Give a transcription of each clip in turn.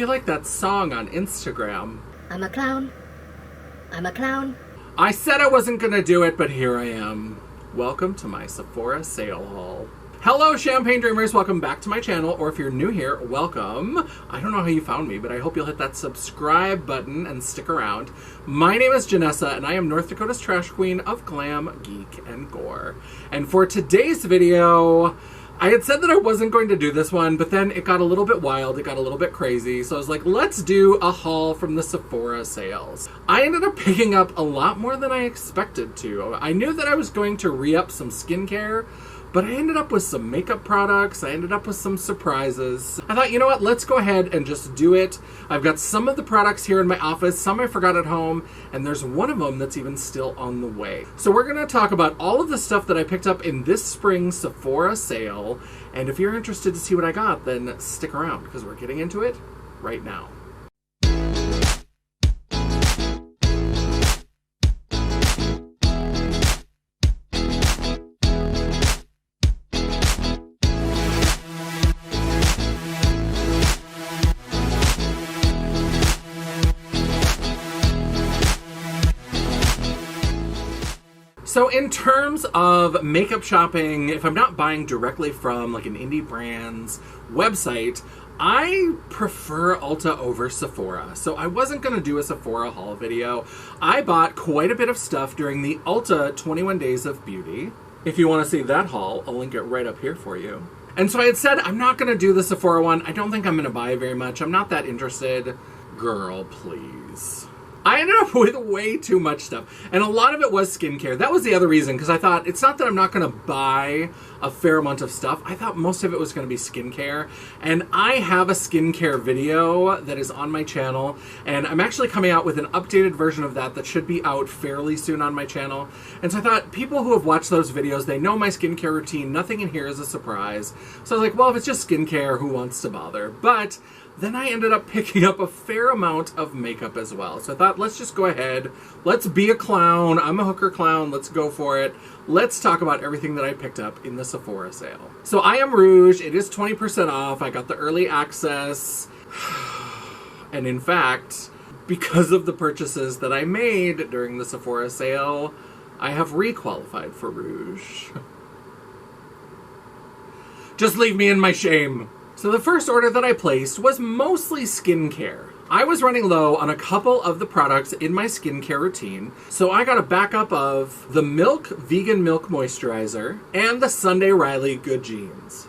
feel like that song on Instagram. I'm a clown. I'm a clown. I said I wasn't gonna do it, but here I am. Welcome to my Sephora Sale haul. Hello, Champagne Dreamers. Welcome back to my channel, or if you're new here, welcome. I don't know how you found me, but I hope you'll hit that subscribe button and stick around. My name is Janessa, and I am North Dakota's trash queen of glam, geek, and gore. And for today's video, I had said that I wasn't going to do this one, but then it got a little bit wild, it got a little bit crazy, so I was like, let's do a haul from the Sephora sales. I ended up picking up a lot more than I expected to. I knew that I was going to re-up some skincare, but I ended up with some makeup products, I ended up with some surprises. I thought, you know what, let's go ahead and just do it. I've got some of the products here in my office, some I forgot at home, and there's one of them that's even still on the way. So we're gonna talk about all of the stuff that I picked up in this spring Sephora sale, and if you're interested to see what I got, then stick around, because we're getting into it right now. So in terms of makeup shopping, if I'm not buying directly from like an indie brand's website, I prefer Ulta over Sephora. So I wasn't going to do a Sephora haul video. I bought quite a bit of stuff during the Ulta 21 Days of Beauty. If you want to see that haul, I'll link it right up here for you. And so I had said, I'm not going to do the Sephora one. I don't think I'm going to buy very much. I'm not that interested. Girl, please. I ended up with way too much stuff, and a lot of it was skincare. That was the other reason, because I thought, it's not that I'm not going to buy a fair amount of stuff. I thought most of it was going to be skincare, and I have a skincare video that is on my channel, and I'm actually coming out with an updated version of that should be out fairly soon on my channel. And so I thought, people who have watched those videos, they know my skincare routine. Nothing in here is a surprise. So I was like, well, if it's just skincare, who wants to bother? But then I ended up picking up a fair amount of makeup as well. So I thought, let's just go ahead. Let's be a clown. I'm a hooker clown. Let's go for it. Let's talk about everything that I picked up in the Sephora sale. So I am Rouge. It is 20% off. I got the early access. And in fact, because of the purchases that I made during the Sephora sale, I have re-qualified for Rouge. Just leave me in my shame. So the first order that I placed was mostly skincare. I was running low on a couple of the products in my skincare routine, so I got a backup of the Milk Vegan Milk Moisturizer and the Sunday Riley Good Genes.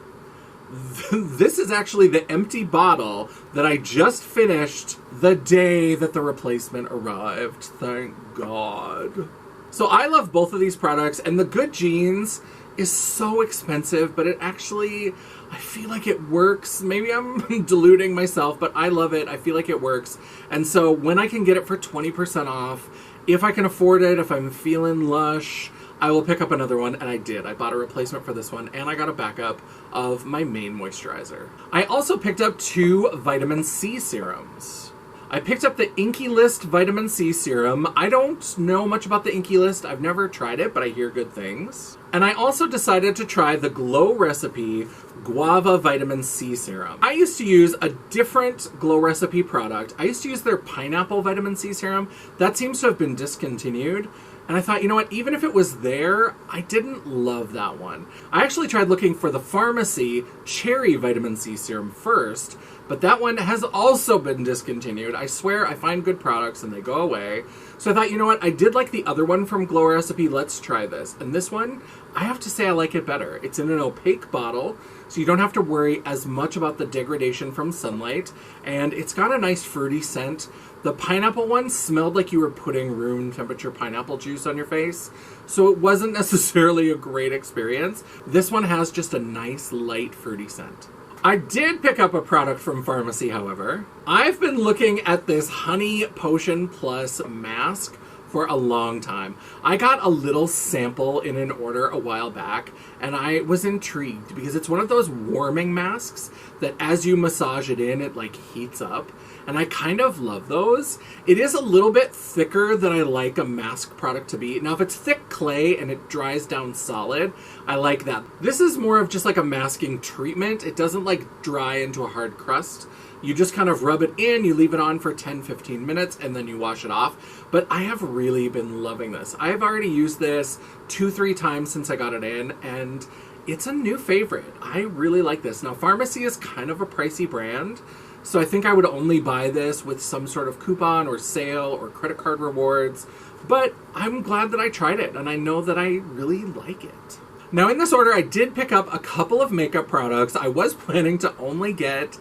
This is actually the empty bottle that I just finished the day that the replacement arrived. Thank God. So I love both of these products, and the Good Genes is so expensive, but it actually, I feel like it works. Maybe I'm deluding myself, but I love it. I feel like it works. And so when I can get it for 20% off, if I can afford it, if I'm feeling lush, I will pick up another one, and I did. I bought a replacement for this one, and I got a backup of my main moisturizer. I also picked up 2 vitamin C serums. I picked up the Inky List Vitamin C Serum. I don't know much about the Inky List. I've never tried it, but I hear good things. And I also decided to try the Glow Recipe Guava Vitamin C Serum. I used to use a different Glow Recipe product. I used to use their Pineapple Vitamin C Serum. That seems to have been discontinued. And I thought, you know what, even if it was there, I didn't love that one. I actually tried looking for the Pharmacy Cherry Vitamin C Serum first, but that one has also been discontinued. I swear I find good products and they go away. So I thought, you know what, I did like the other one from Glow Recipe, let's try this. And this one, I have to say I like it better. It's in an opaque bottle, so you don't have to worry as much about the degradation from sunlight, and it's got a nice fruity scent. The pineapple one smelled like you were putting room temperature pineapple juice on your face, so it wasn't necessarily a great experience. This one has just a nice light fruity scent. I did pick up a product from Pharmacy, however. I've been looking at this Honey Potion Plus mask for a long time. I got a little sample in an order a while back, and I was intrigued because it's one of those warming masks that as you massage it in, it like heats up. And I kind of love those. It is a little bit thicker than I like a mask product to be. Now, if it's thick clay and it dries down solid, I like that. This is more of just like a masking treatment. It doesn't like dry into a hard crust. You just kind of rub it in, you leave it on for 10-15 minutes, and then you wash it off. But I have really been loving this. I have already used this 2-3 times since I got it in, and it's a new favorite. I really like this. Now, Pharmacy is kind of a pricey brand, so I think I would only buy this with some sort of coupon or sale or credit card rewards. But I'm glad that I tried it, and I know that I really like it. Now, in this order, I did pick up a couple of makeup products. I was planning to only get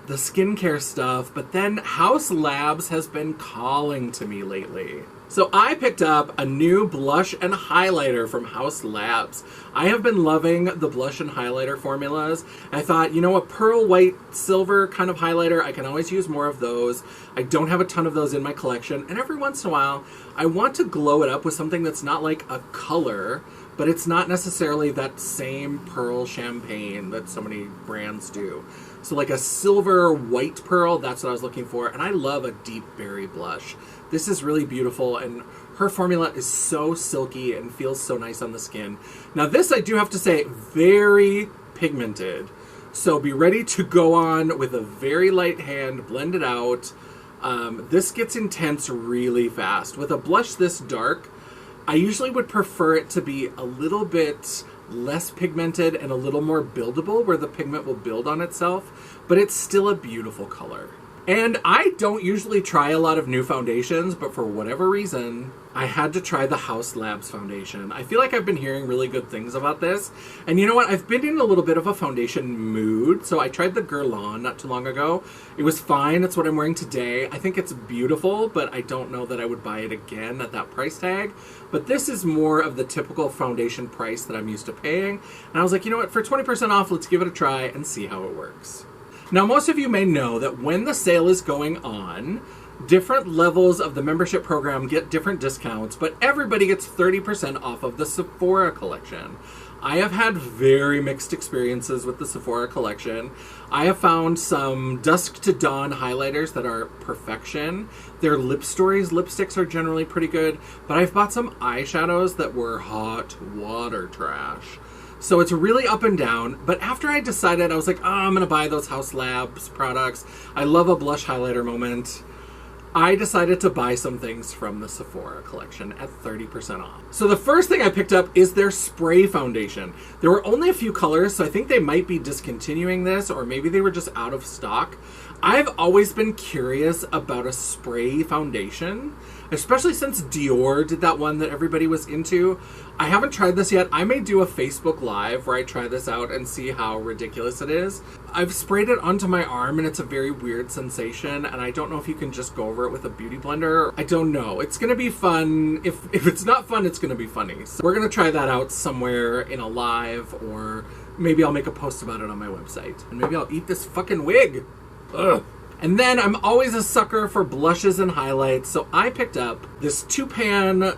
the skincare stuff, but then Haus Labs has been calling to me lately. So I picked up a new blush and highlighter from Haus Labs. I have been loving the blush and highlighter formulas. I thought, you know, a pearl white silver kind of highlighter, I can always use more of those. I don't have a ton of those in my collection, and every once in a while, I want to glow it up with something that's not like a color, but it's not necessarily that same pearl champagne that so many brands do. So like a silver white pearl, that's what I was looking for. And I love a deep berry blush. This is really beautiful, and her formula is so silky and feels so nice on the skin. Now this, I do have to say, very pigmented. So be ready to go on with a very light hand, blend it out. This gets intense really fast. With a blush this dark, I usually would prefer it to be a little bit less pigmented and a little more buildable, where the pigment will build on itself, but it's still a beautiful color. And I don't usually try a lot of new foundations, but for whatever reason, I had to try the Haus Labs foundation. I feel like I've been hearing really good things about this. And you know what? I've been in a little bit of a foundation mood. So I tried the Guerlain not too long ago. It was fine. It's what I'm wearing today. I think it's beautiful, but I don't know that I would buy it again at that price tag. But this is more of the typical foundation price that I'm used to paying. And I was like, you know what? For 20% off, let's give it a try and see how it works. Now, most of you may know that when the sale is going on, different levels of the membership program get different discounts, but everybody gets 30% off of the Sephora collection. I have had very mixed experiences with the Sephora collection. I have found some Dusk to Dawn highlighters that are perfection. Their Lip Stories lipsticks are generally pretty good, but I've bought some eyeshadows that were hot water trash. So it's really up and down, but after I decided, I was like, oh, I'm going to buy those Haus Labs products. I love a blush highlighter moment. I decided to buy some things from the Sephora collection at 30% off. So the first thing I picked up is their spray foundation. There were only a few colors, so I think they might be discontinuing this, or maybe they were just out of stock. I've always been curious about a spray foundation, especially since Dior did that one that everybody was into. I haven't tried this yet. I may do a Facebook Live where I try this out and see how ridiculous it is. I've sprayed it onto my arm and it's a very weird sensation, and I don't know if you can just go over it with a beauty blender. I don't know. It's going to be fun. If it's not fun, it's going to be funny. So we're going to try that out somewhere in a live, or maybe I'll make a post about it on my website. And maybe I'll eat this fucking wig. Ugh. And then I'm always a sucker for blushes and highlights, so I picked up this 2-pan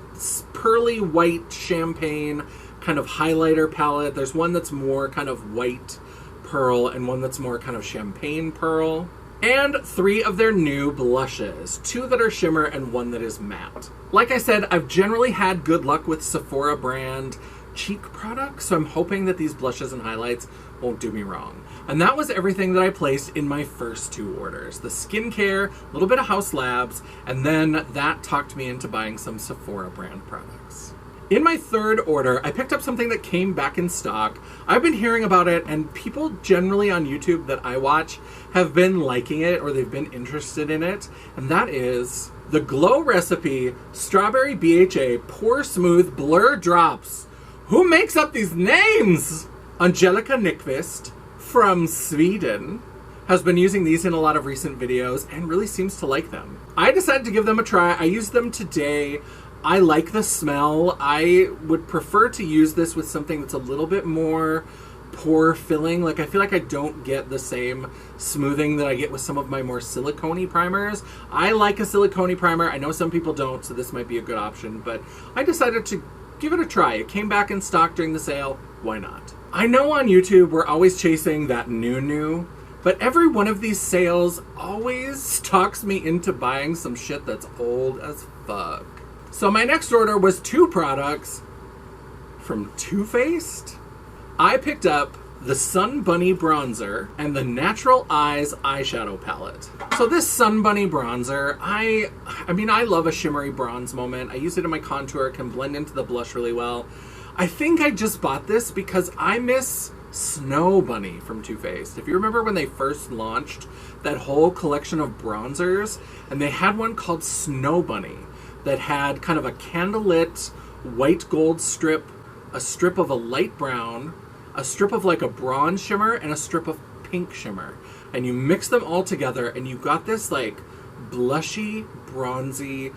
pearly white champagne kind of highlighter palette. There's one that's more kind of white pearl and one that's more kind of champagne pearl. And 3 of their new blushes, 2 that are shimmer and 1 that is matte. Like I said, I've generally had good luck with Sephora brand cheek products, so I'm hoping that these blushes and highlights won't do me wrong. And that was everything that I placed in my first 2 orders. The skincare, a little bit of Haus Labs, and then that talked me into buying some Sephora brand products. In my 3rd order, I picked up something that came back in stock. I've been hearing about it, and people generally on YouTube that I watch have been liking it, or they've been interested in it, and that is the Glow Recipe Strawberry BHA Pore Smooth Blur Drops. Who makes up these names? Angelica Nyqvist from Sweden has been using these in a lot of recent videos and really seems to like them. I decided to give them a try. I used them today. I like the smell. I would prefer to use this with something that's a little bit more pore filling. Like, I feel like I don't get the same smoothing that I get with some of my more silicone-y primers. I like a silicone primer. I know some people don't, so this might be a good option, but I decided to give it a try. It came back in stock during the sale. Why not? I know on YouTube we're always chasing that new, but every one of these sales always talks me into buying some shit that's old as fuck. So my next order was 2 products from Too Faced. I picked up the Sun Bunny Bronzer and the Natural Eyes Eyeshadow Palette. So this Sun Bunny Bronzer, I mean, I love a shimmery bronze moment. I use it in my contour, it can blend into the blush really well. I think I just bought this because I miss Snow Bunny from Too Faced. If you remember when they first launched that whole collection of bronzers, and they had one called Snow Bunny that had kind of a candlelit white gold strip, a strip of a light brown, a strip of like a bronze shimmer, and a strip of pink shimmer. And you mix them all together and you got this like blushy, bronzy,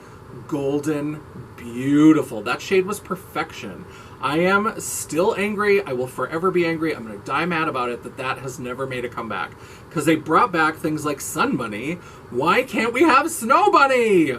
golden, beautiful. That shade was perfection. I am still angry. I will forever be angry. I'm going to die mad about it that has never made a comeback. Because they brought back things like Sun Bunny. Why can't we have Snow Bunny?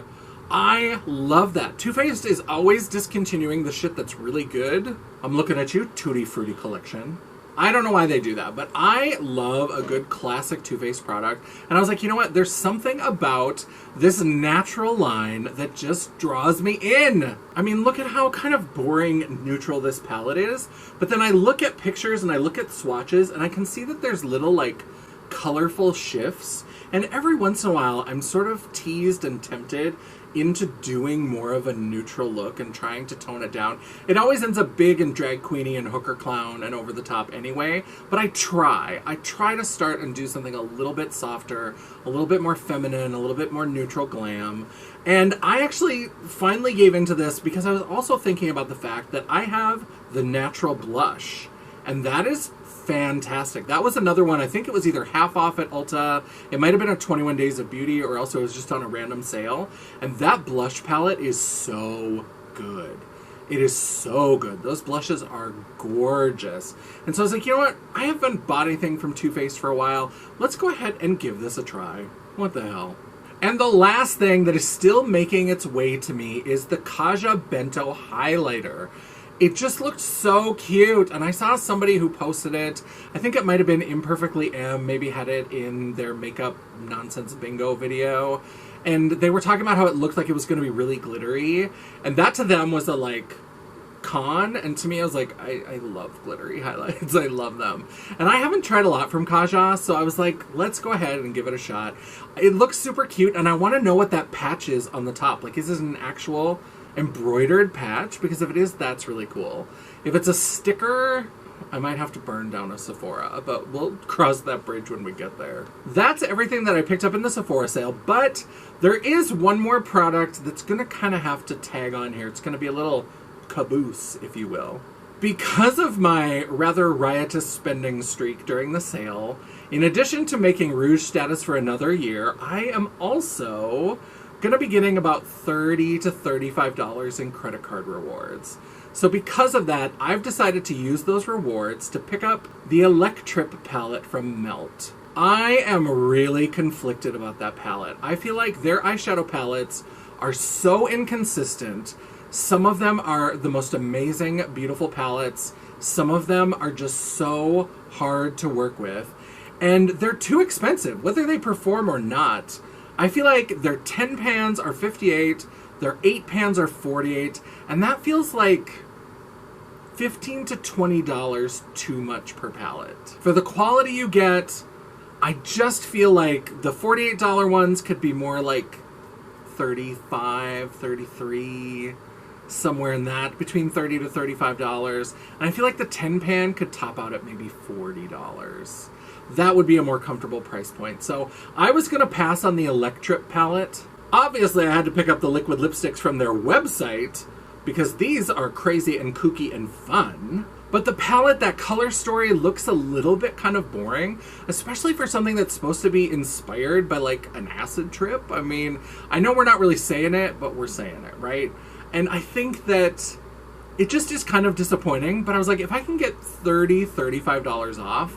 I love that. Too Faced is always discontinuing the shit that's really good. I'm looking at you, Tutti Frutti collection. I don't know why they do that, but I love a good classic Too Faced product. And I was like, you know what? There's something about this natural line that just draws me in. I mean, look at how kind of boring neutral this palette is. But then I look at pictures and I look at swatches and I can see that there's little like colorful shifts. And every once in a while, I'm sort of teased and tempted into doing more of a neutral look and trying to tone it down. It always ends up big and drag queeny and hooker clown and over the top anyway, but I try to start and do something a little bit softer, a little bit more feminine, a little bit more neutral glam. And I actually finally gave into this because I was also thinking about the fact that I have the natural blush, and that is fantastic. That was another one. I think it was either half off at Ulta. It might have been a 21 Days of Beauty, or else it was just on a random sale. And that blush palette is so good. It is so good. Those blushes are gorgeous. And so I was like, you know what? I haven't bought anything from Too Faced for a while. Let's go ahead and give this a try. What the hell? And the last thing that is still making its way to me is the Kaja Bento highlighter. It just looked so cute, and I saw somebody who posted it. I think it might have been Imperfectly M, maybe had it in their makeup nonsense bingo video. And they were talking about how it looked like it was going to be really glittery. And that to them was a, like, con. And to me, I was like, I love glittery highlights. I love them. And I haven't tried a lot from Kaja, so I was like, let's go ahead and give it a shot. It looks super cute, and I want to know what that patch is on the top. Like, is this an actual embroidered patch? Because if it is, that's really cool. If it's a sticker, I might have to burn down a Sephora, but we'll cross that bridge when we get there. That's everything that I picked up in the Sephora sale, but there is one more product that's gonna kind of have to tag on here. It's gonna be a little caboose, if you will. Because of my rather riotous spending streak during the sale, in addition to making Rouge status for another year, I am also going to be getting about $30 to $35 in credit card rewards. So because of that, I've decided to use those rewards to pick up the Electrip palette from Melt. I am really conflicted about that palette. I feel like their eyeshadow palettes are so inconsistent. Some of them are the most amazing, beautiful palettes. Some of them are just so hard to work with. And they're too expensive, whether they perform or not. I feel like their 10 pans are $58, their 8 pans are $48, and that feels like $15 to $20 too much per palette. For the quality you get, I just feel like the $48 ones could be more like $35, $33, somewhere in that, between $30 to $35. And I feel like the 10 pan could top out at maybe $40. That would be a more comfortable price point. So I was going to pass on the Electrip palette. Obviously, I had to pick up the liquid lipsticks from their website because these are crazy and kooky and fun. But the palette, that color story looks a little bit kind of boring, especially for something that's supposed to be inspired by like an acid trip. I mean, I know we're not really saying it, but we're saying it, right? And I think that it just is kind of disappointing. But I was like, if I can get $30, $35 off,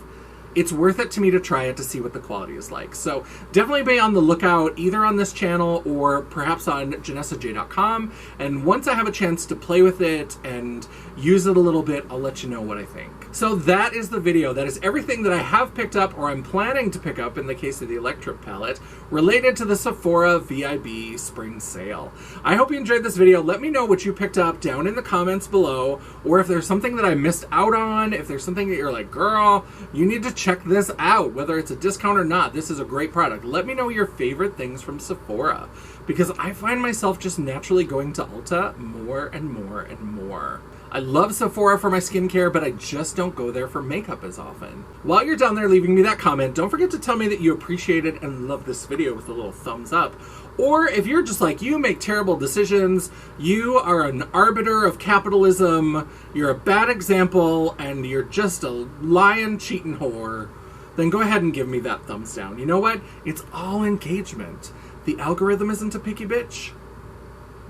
it's worth it to me to try it to see what the quality is like. So definitely be on the lookout either on this channel or perhaps on janessajay.com. And once I have a chance to play with it and use it a little bit, I'll let you know what I think. So that is the video. That is everything that I have picked up or I'm planning to pick up in the case of the electric palette related to the Sephora VIB spring sale. I hope you enjoyed this video. Let me know what you picked up down in the comments below, or if there's something that I missed out on, if there's something that you're like, girl, you need to check this out, whether it's a discount or not. This is a great product. Let me know your favorite things from Sephora, because I find myself just naturally going to Ulta more and more and more. I love Sephora for my skincare, but I just don't go there for makeup as often. While you're down there leaving me that comment, don't forget to tell me that you appreciated and love this video with a little thumbs up. Or if you're just like, you make terrible decisions, you are an arbiter of capitalism, you're a bad example, and you're just a lying, cheating whore, then go ahead and give me that thumbs down. You know what? It's all engagement. The algorithm isn't a picky bitch,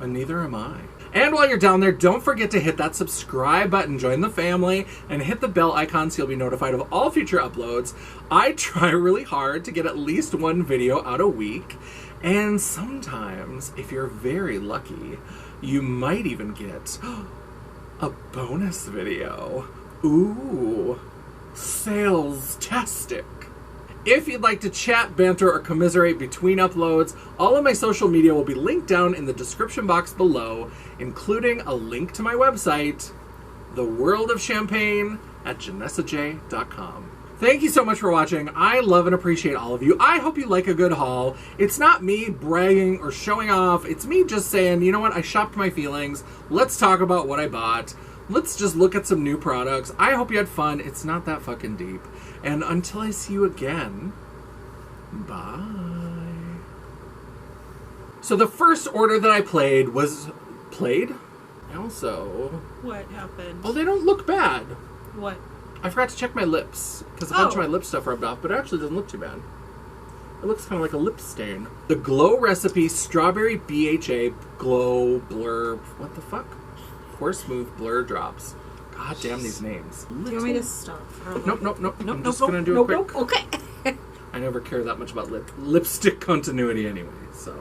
and neither am I. And while you're down there, don't forget to hit that subscribe button, join the family, and hit the bell icon so you'll be notified of all future uploads. I try really hard to get at least one video out a week, and sometimes, if you're very lucky, you might even get a bonus video. Ooh, sales-tastic. If you'd like to chat, banter, or commiserate between uploads, all of my social media will be linked down in the description box below, including a link to my website, The World of Champagne at janessajay.com. Thank you so much for watching. I love and appreciate all of you. I hope you like a good haul. It's not me bragging or showing off. It's me just saying, you know what, I shopped my feelings. Let's talk about what I bought. Let's just look at some new products. I hope you had fun. It's not that fucking deep. And until I see you again, bye. So the first order that I played was... Played? Also... What happened? Oh, they don't look bad. What? I forgot to check my lips, because a bunch of my lip stuff rubbed off, but it actually doesn't look too bad. It looks kind of like a lip stain. The Glow Recipe Strawberry BHA Glow Blur... What the fuck? Pore Smooth Blur Drops. God damn these names. Do you want me to stop? Nope. I'm just gonna do it quick. Okay. I never care that much about lipstick continuity anyway, so...